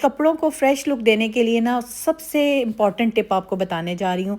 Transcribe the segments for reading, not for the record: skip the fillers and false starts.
کپڑوں کو فریش لک دینے کے لیے نا سب سے امپورٹنٹ ٹپ آپ کو بتانے جا رہی ہوں.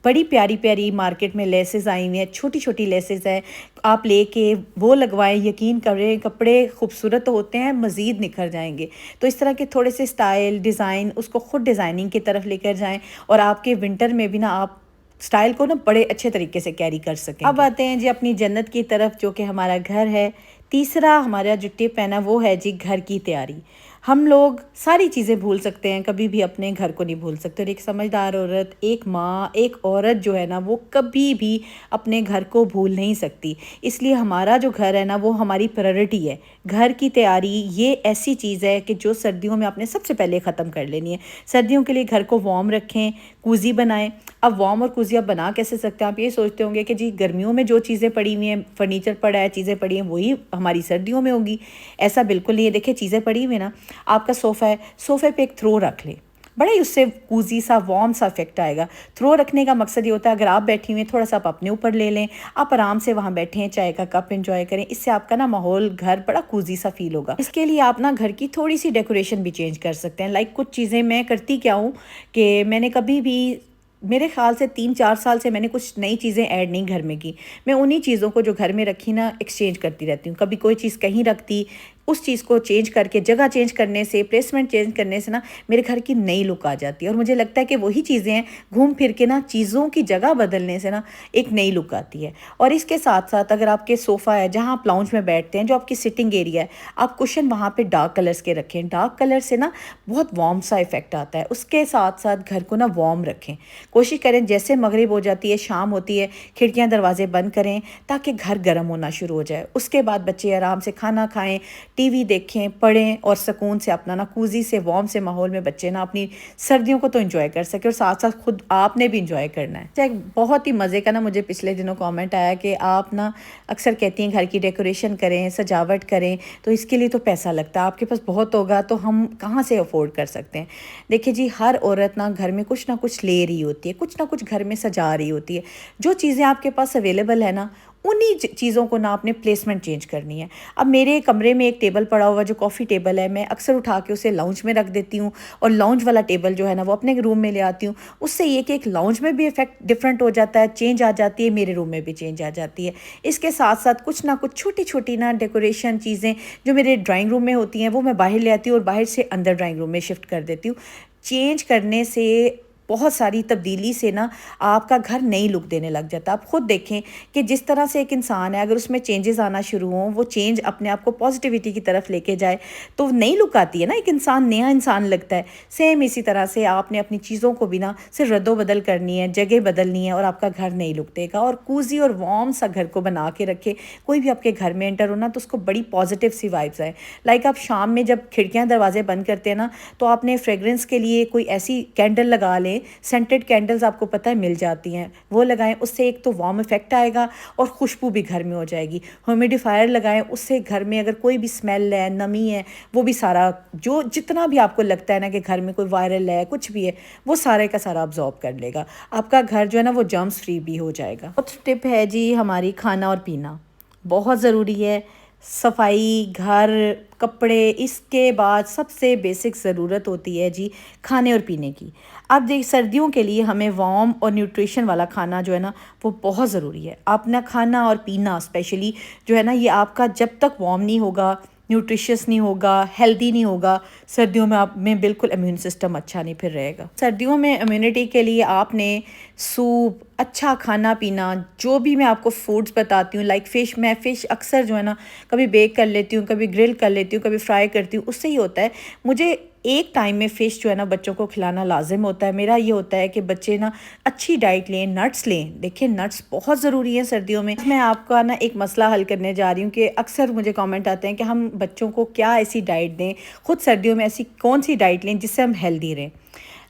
بڑی پیاری پیاری مارکیٹ میں لیسز آئی ہوئی ہیں, چھوٹی چھوٹی لیسز ہیں, آپ لے کے وہ لگوائیں, یقین کریں کپڑے خوبصورت ہوتے ہیں, مزید نکھر جائیں گے. تو اس طرح کے تھوڑے سے سٹائل ڈیزائن اس کو خود ڈیزائننگ کی طرف لے کر جائیں اور آپ کے ونٹر میں بھی نا آپ سٹائل کو نا بڑے اچھے طریقے سے کیری کر سکیں. اب آتے ہیں جی اپنی جنت کی طرف جو کہ ہمارا گھر ہے. تیسرا ہمارا جو ٹپ ہے نا وہ ہے جی گھر کی تیاری. ہم لوگ ساری چیزیں بھول سکتے ہیں, کبھی بھی اپنے گھر کو نہیں بھول سکتے. اور ایک سمجھدار عورت, ایک ماں, ایک عورت جو ہے نا وہ کبھی بھی اپنے گھر کو بھول نہیں سکتی. اس لیے ہمارا جو گھر ہے نا وہ ہماری پرائرٹی ہے. گھر کی تیاری یہ ایسی چیز ہے کہ جو سردیوں میں آپ نے سب سے پہلے ختم کر لینی ہے. سردیوں کے لیے گھر کو وارم رکھیں, کوزی بنائیں. اب وارم اور کوزی آپ بنا کیسے سکتے ہیں؟ آپ یہ سوچتے ہوں گے کہ جی گرمیوں میں جو چیزیں پڑی ہوئی ہیں, فرنیچر پڑا ہے, چیزیں پڑی ہیں, وہی ہماری سردیوں میں ہوگی. ایسا بالکل نہیں ہے. دیکھیں چیزیں پڑی ہوئی ہیں نا, آپ کا صوفہ ہے, صوفے پہ ایک تھرو رکھ لیں, بڑا ہی اس سے کوزی سا وارم سا افیکٹ آئے گا. تھرو رکھنے کا مقصد یہ ہوتا ہے اگر آپ بیٹھی ہوئی ہیں تھوڑا سا آپ اپنے اوپر لے لیں, آپ آرام سے وہاں بیٹھیں, چائے کا کپ انجوائے کریں. اس سے آپ کا نا ماحول گھر بڑا کوزی سا فیل ہوگا. اس کے لیے آپ نا گھر کی تھوڑی سی ڈیکوریشن بھی چینج کر سکتے ہیں. لائک کچھ چیزیں میں کرتی کیا ہوں کہ میں نے کبھی بھی, میرے خیال سے 3-4 سال سے میں نے کچھ نئی چیزیں ایڈ نہیں گھر میں کی. میں انہی چیزوں کو جو گھر میں رکھی نا ایکسچینج کرتی رہتی ہوں. کبھی کوئی چیز کہیں رکھتی, اس چیز کو چینج کر کے, جگہ چینج کرنے سے, پلیسمنٹ چینج کرنے سے نا میرے گھر کی نئی لک آ جاتی ہے. اور مجھے لگتا ہے کہ وہی چیزیں ہیں, گھوم پھر کے نا چیزوں کی جگہ بدلنے سے نا ایک نئی لک آتی ہے. اور اس کے ساتھ ساتھ اگر آپ کے صوفہ ہے جہاں آپ لاؤنج میں بیٹھتے ہیں, جو آپ کی سٹنگ ایریا ہے, آپ کشن وہاں پہ ڈارک کلرز کے رکھیں. ڈارک کلر سے نا بہت وارم سا افیکٹ آتا ہے. اس کے ساتھ ساتھ گھر کو نا وارم رکھیں. کوشش کریں جیسے مغرب ہو جاتی ہے, شام ہوتی ہے, کھڑکیاں دروازے بند کریں تاکہ گھر گرم ہونا شروع ہو جائے. اس کے بعد بچے آرام سے کھانا کھائیں, ٹی وی دیکھیں, پڑھیں اور سکون سے اپنا نا کوزی سے وارم سے ماحول میں بچے نا اپنی سردیوں کو تو انجوائے کر سکے اور ساتھ ساتھ خود آپ نے بھی انجوائے کرنا ہے. بہت ہی مزے کا نا مجھے پچھلے دنوں کامنٹ آیا کہ آپ نا اکثر کہتی ہیں گھر کی ڈیکوریشن کریں, سجاوٹ کریں, تو اس کے لیے تو پیسہ لگتا ہے, آپ کے پاس بہت ہوگا تو ہم کہاں سے افورڈ کر سکتے ہیں. دیکھیں جی ہر عورت نا گھر میں کچھ نہ کچھ لے رہی ہوتی ہے, کچھ نہ کچھ گھر میں سجا رہی ہوتی ہے. جو چیزیں آپ کے پاس اویلیبل ہے نا انہی چیزوں کو نا آپ نے پلیسمنٹ چینج کرنی ہے. اب میرے کمرے میں ایک ٹیبل پڑا ہوا جو کافی ٹیبل ہے, میں اکثر اٹھا کے اسے لاؤنج میں رکھ دیتی ہوں اور لاؤنج والا ٹیبل جو ہے نا وہ اپنے روم میں لے آتی ہوں. اس سے یہ کہ ایک لاؤنج میں بھی افیکٹ ڈفرینٹ ہو جاتا ہے, چینج آ جاتی ہے, میرے روم میں بھی چینج آ جاتی ہے. اس کے ساتھ ساتھ کچھ نہ کچھ چھوٹی چھوٹی نا ڈیکوریشن چیزیں جو میرے ڈرائنگ روم میں ہوتی ہیں وہ میں باہر لے آتی ہوں اور باہر سے اندر ڈرائنگ روم میں شفٹ کر دیتی ہوں. چینج کرنے سے بہت ساری تبدیلی سے نا آپ کا گھر نئی لک دینے لگ جاتا ہے. آپ خود دیکھیں کہ جس طرح سے ایک انسان ہے اگر اس میں چینجز آنا شروع ہوں, وہ چینج اپنے آپ کو پازیٹیوٹی کی طرف لے کے جائے تو نئی لک آتی ہے نا, ایک انسان نیا انسان لگتا ہے. سیم اسی طرح سے آپ نے اپنی چیزوں کو بھی نا صرف رد و بدل کرنی ہے, جگہ بدلنی ہے اور آپ کا گھر نئی لک دے گا. اور کوزی اور وارم سا گھر کو بنا کے رکھے. کوئی بھی آپ کے گھر میں انٹر ہونا تو اس کو بڑی پازیٹیو سی وائبز آئے. لائک آپ شام میں جب کھڑکیاں دروازے بند کرتے ہیں نا تو آپ نے فریگرنس کے لیے کوئی ایسی کینڈل لگا لیں, سینٹڈ کینڈلز آپ کو پتہ ہے مل جاتی ہیں, وہ لگائیں. اس سے ایک تو وارم افیکٹ آئے گا اور خوشبو بھی گھر میں ہو جائے گی. ہیومیڈیفائر لگائیں, اس سے گھر میں اگر کوئی بھی اسمیل ہے, نمی ہے, وہ بھی سارا جو جتنا بھی آپ کو لگتا ہے نا کہ گھر میں کوئی وائرل ہے, کچھ بھی ہے, وہ سارے کا سارا ابزارب کر لے گا. آپ کا گھر جو ہے نا وہ جرمز فری بھی ہو جائے گا. اور ٹپ ہے جی ہماری کھانا اور پینا بہت ضروری ہے. صفائی, گھر, کپڑے, اس کے بعد سب سے بیسک ضرورت ہوتی ہے جی کھانے اور پینے کی. اب دیکھ سردیوں کے لیے ہمیں وارم اور نیوٹریشن والا کھانا جو ہے نا وہ بہت ضروری ہے. اپنا کھانا اور پینا اسپیشلی جو ہے نا یہ آپ کا جب تک وارم نہیں ہوگا, نیوٹریشس نہیں ہوگا, ہیلدی نہیں ہوگا, سردیوں میں آپ میں بالکل امیون سسٹم اچھا نہیں پھر رہے گا. سردیوں میں امیونٹی کے لیے آپ نے سوپ, اچھا کھانا پینا, جو بھی میں آپ کو فوڈز بتاتی ہوں لائک فش, میں فش اکثر جو ہے نا کبھی بیک کر لیتی ہوں, کبھی گرل کر لیتی ہوں, کبھی فرائی کرتی ہوں. اس سے یہ ہوتا ہے مجھے ایک ٹائم میں فش جو ہے نا بچوں کو کھلانا لازم ہوتا ہے. میرا یہ ہوتا ہے کہ بچے نا اچھی ڈائٹ لیں, نٹس لیں. دیکھیں نٹس بہت ضروری ہیں سردیوں میں. میں آپ کا نا ایک مسئلہ حل کرنے جا رہی ہوں کہ اکثر مجھے کامنٹ آتے ہیں کہ ہم بچوں کو کیا ایسی ڈائٹ دیں, خود سردیوں میں ایسی کون سی ڈائٹ لیں جس سے ہم ہیلدی رہیں.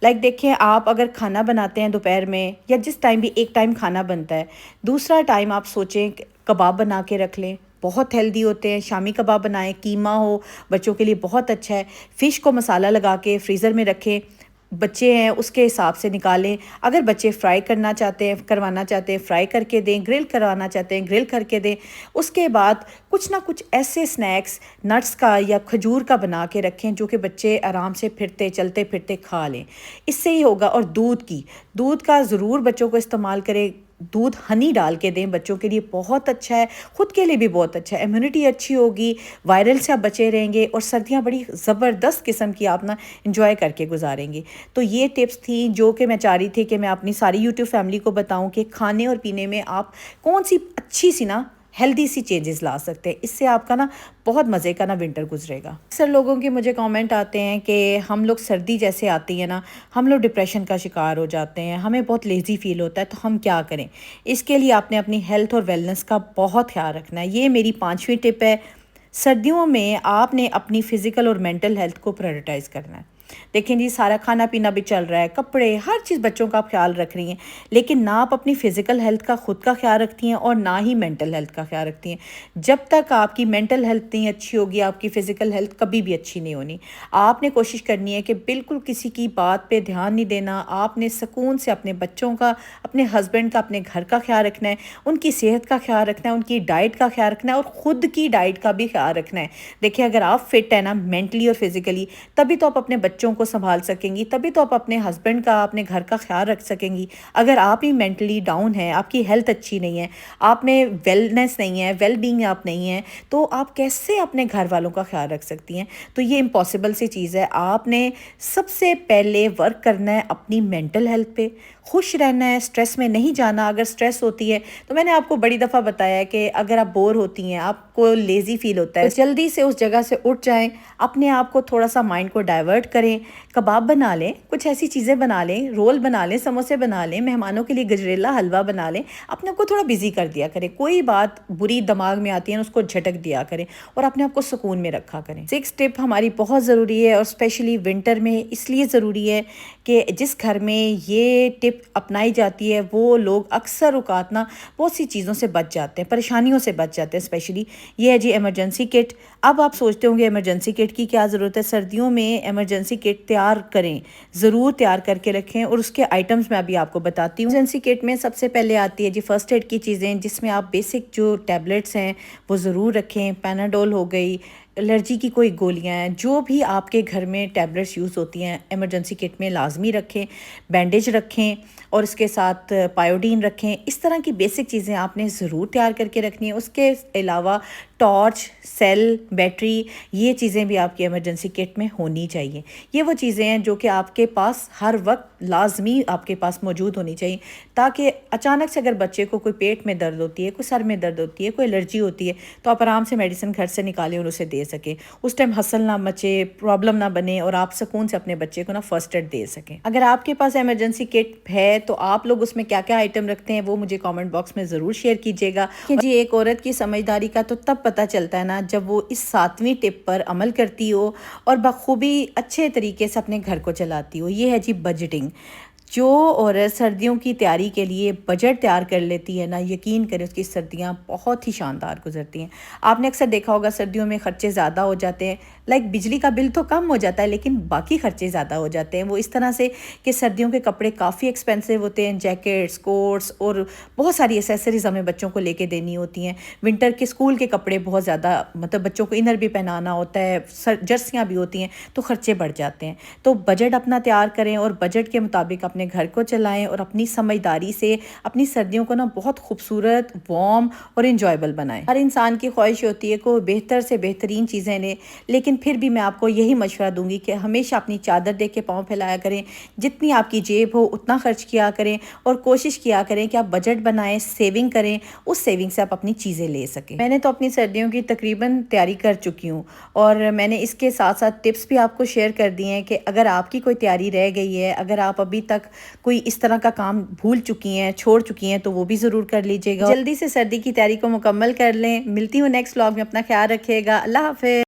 لائک دیکھیں آپ اگر کھانا بناتے ہیں دوپہر میں یا جس ٹائم بھی ایک ٹائم کھانا بنتا ہے, دوسرا ٹائم آپ سوچیں کباب بنا کے رکھ لیں, بہت ہیلدی ہوتے ہیں. شامی کباب بنائیں, قیمہ ہو, بچوں کے لیے بہت اچھا ہے. فش کو مسالہ لگا کے فریزر میں رکھیں, بچے ہیں اس کے حساب سے نکالیں. اگر بچے فرائی کروانا چاہتے ہیں فرائی کر کے دیں، گرل کروانا چاہتے ہیں گرل کر کے دیں. اس کے بعد کچھ نہ کچھ ایسے سنیکس نٹس کا یا کھجور کا بنا کے رکھیں جو کہ بچے آرام سے چلتے پھرتے کھا لیں. اس سے ہی ہوگا. اور دودھ کا ضرور بچوں کو استعمال کریں. دودھ ہنی ڈال کے دیں، بچوں کے لیے بہت اچھا ہے، خود کے لیے بھی بہت اچھا ہے. امیونٹی اچھی ہوگی، وائرل سے آپ بچے رہیں گے، اور سردیاں بڑی زبردست قسم کی آپ نا انجوائے کر کے گزاریں گے. تو یہ ٹپس تھیں جو کہ میں چاہ رہی تھی کہ میں اپنی ساری یوٹیوب فیملی کو بتاؤں کہ کھانے اور پینے میں آپ کون سی اچھی سی نا ہیلدی سی چینجز لا سکتے ہیں. اس سے آپ کا نا بہت مزے کا نا ونٹر گزرے گا. اکثر لوگوں کے مجھے کامنٹ آتے ہیں کہ ہم لوگ سردی جیسے آتی ہے نا ہم لوگ ڈپریشن کا شکار ہو جاتے ہیں، ہمیں بہت لیزی فیل ہوتا ہے، تو ہم کیا کریں؟ اس کے لیے آپ نے اپنی ہیلتھ اور ویلنس کا بہت خیال رکھنا ہے. یہ میری 5ویں ٹپ ہے. سردیوں میں آپ نے اپنی فزیکل اور مینٹل ہیلتھ کو پرائورٹائز کرنا ہے. دیکھیں جی، سارا کھانا پینا بھی چل رہا ہے، کپڑے، ہر چیز بچوں کا آپ خیال رکھ رہی ہیں، لیکن نہ آپ اپنی فزیکل ہیلتھ کا خود کا خیال رکھتی ہیں اور نہ ہی مینٹل ہیلتھ کا خیال رکھتی ہیں. جب تک آپ کی مینٹل ہیلتھ نہیں اچھی ہوگی آپ کی فزیکل ہیلتھ کبھی بھی اچھی نہیں ہونی. آپ نے کوشش کرنی ہے کہ بالکل کسی کی بات پہ دھیان نہیں دینا. آپ نے سکون سے اپنے بچوں کا، اپنے ہسبینڈ کا، اپنے گھر کا خیال رکھنا ہے، ان کی صحت کا خیال رکھنا ہے، ان کی ڈائٹ کا خیال رکھنا ہے، اور خود کی ڈائٹ کا بھی خیال رکھنا ہے. دیکھیں اگر آپ فٹ ہیں نا مینٹلی اور فزیکلی، تبھی تو آپ اپنے بچوں کو سنبھال سکیں گی، تبھی تو آپ اپنے ہسبینڈ کا، اپنے گھر کا خیال رکھ سکیں گی. اگر آپ ہی مینٹلی ڈاؤن ہیں، آپ کی ہیلتھ اچھی نہیں ہے، آپ میں ویلنس نہیں ہے، ویل بینگ آپ نہیں ہیں، تو آپ کیسے اپنے گھر والوں کا خیال رکھ سکتی ہیں؟ تو یہ امپاسبل سی چیز ہے. آپ نے سب سے پہلے ورک کرنا ہے اپنی مینٹل ہیلتھ پہ. خوش رہنا ہے، سٹریس میں نہیں جانا. اگر سٹریس ہوتی ہے تو میں نے آپ کو بڑی دفعہ بتایا ہے کہ اگر آپ بور ہوتی ہیں، آپ کو لیزی فیل ہوتا ہے، تو جلدی سے اس جگہ سے اٹھ جائیں، اپنے آپ کو تھوڑا سا مائنڈ کو ڈائیورٹ کریں. کباب بنا لیں، کچھ ایسی چیزیں بنا لیں، رول بنا لیں، سموسے بنا لیں، مہمانوں کے لیے گجریلا حلوہ بنا لیں. اپنے آپ کو تھوڑا بزی کر دیا کریں. کوئی بات بری دماغ میں آتی ہے اس کو جھٹک دیا کریں اور اپنے آپ کو سکون میں رکھا کریں. 6 ٹپ ہماری بہت ضروری ہے، اور اسپیشلی ونٹر میں اس لیے ضروری ہے کہ جس گھر میں یہ ٹپ اپنائی جاتی ہے وہ لوگ اکثر اوقات نا بہت سی چیزوں سے بچ جاتے ہیں، پریشانیوں سے بچ جاتے ہیں. اسپیشلی یہ ہے جی ایمرجنسی کٹ. اب آپ سوچتے ہوں گے ایمرجنسی کٹ کی کیا ضرورت ہے؟ سردیوں میں ایمرجنسی کٹ تیار کریں، ضرور تیار کر کے رکھیں. اور اس کے آئٹمز میں ابھی آپ کو بتاتی ہوں. ایمرجنسی کٹ میں سب سے پہلے آتی ہے جی فرسٹ ایڈ کی چیزیں، جس میں آپ بیسک جو ٹیبلٹس ہیں وہ ضرور رکھیں. پیناڈول ہو گئی، الرجی کی کوئی گولیاں ہیں، جو بھی آپ کے گھر میں ٹیبلٹس یوز ہوتی ہیں ایمرجنسی کٹ میں لازمی رکھیں. بینڈیج رکھیں اور اس کے ساتھ پائیوڈین رکھیں. اس طرح کی بیسک چیزیں آپ نے ضرور تیار کر کے رکھنی ہیں. اس کے علاوہ ٹارچ، سیل، بیٹری، یہ چیزیں بھی آپ کی ایمرجنسی کٹ میں ہونی چاہیے. یہ وہ چیزیں ہیں جو کہ آپ کے پاس ہر وقت لازمی آپ کے پاس موجود ہونی چاہیے، تاکہ اچانک سے اگر بچے کو کوئی پیٹ میں درد ہوتی ہے، کوئی سر میں درد ہوتی ہے، کوئی الرجی ہوتی ہے، تو آپ آرام سے میڈیسن گھر سے نکالیں اور اسے دے سکیں. اس ٹائم ہسل نہ مچے، پرابلم نہ بنے، اور آپ سکون سے اپنے بچے کو نا فرسٹ ایڈ دے سکیں. اگر آپ کے پاس ایمرجنسی کٹ ہے تو آپ لوگ اس میں کیا کیا آئٹم رکھتے ہیں وہ مجھے کامنٹ باکس میں ضرور شیئر کیجیے گا. جی ایک عورت کی سمجھداری کا تو تب پتہ چلتا ہے نا جب وہ اس 7ویں ٹپ پر عمل کرتی ہو اور بخوبی اچھے طریقے سے اپنے گھر کو چلاتی ہو. یہ ہے جی بجٹنگ. جو عورت سردیوں کی تیاری کے لیے بجٹ تیار کر لیتی ہے نا، یقین کریں اس کی سردیاں بہت ہی شاندار گزرتی ہیں. آپ نے اکثر دیکھا ہوگا سردیوں میں خرچے زیادہ ہو جاتے ہیں، بجلی کا بل تو کم ہو جاتا ہے لیکن باقی خرچے زیادہ ہو جاتے ہیں. وہ اس طرح سے کہ سردیوں کے کپڑے کافی ایکسپینسو ہوتے ہیں، جیکٹس، کوٹس، اور بہت ساری ایسیسریز ہمیں بچوں کو لے کے دینی ہوتی ہیں. ونٹر کے اسکول کے کپڑے بہت زیادہ، بچوں کو انر بھی پہنانا ہوتا ہے، جرسیاں بھی ہوتی ہیں، تو خرچے بڑھ جاتے ہیں. تو بجٹ اپنا تیار کریں اور بجٹ کے مطابق اپنے گھر کو چلائیں، اور اپنی سمجھداری سے اپنی سردیوں کو نا بہت خوبصورت، وارم اور انجوائبل بنائیں. ہر انسان کی خواہش ہوتی ہے کہ بہتر سے بہترین چیزیں لیں، لیکن پھر بھی میں آپ کو یہی مشورہ دوں گی کہ ہمیشہ اپنی چادر دیکھ کے پاؤں پھیلایا کریں. جتنی آپ کی جیب ہو اتنا خرچ کیا کریں، اور کوشش کیا کریں کہ آپ بجٹ بنائیں، سیونگ کریں، اس سیونگ سے آپ اپنی چیزیں لے سکیں. میں نے تو اپنی سردیوں کی تقریباً تیاری کر چکی ہوں، اور میں نے اس کے ساتھ ساتھ ٹپس بھی آپ کو شیئر کر دیے ہیں کہ اگر آپ کی کوئی تیاری رہ گئی ہے، اگر آپ ابھی تک کوئی اس طرح کا کام بھول چکی ہیں، چھوڑ چکی ہیں، تو وہ بھی ضرور کر لیجیے گا. جلدی سے سردی کی تیاری کو مکمل کر لیں. ملتی ہوں نیکسٹ ولاگ میں. اپنا خیال رکھیے گا. اللہ حافظ.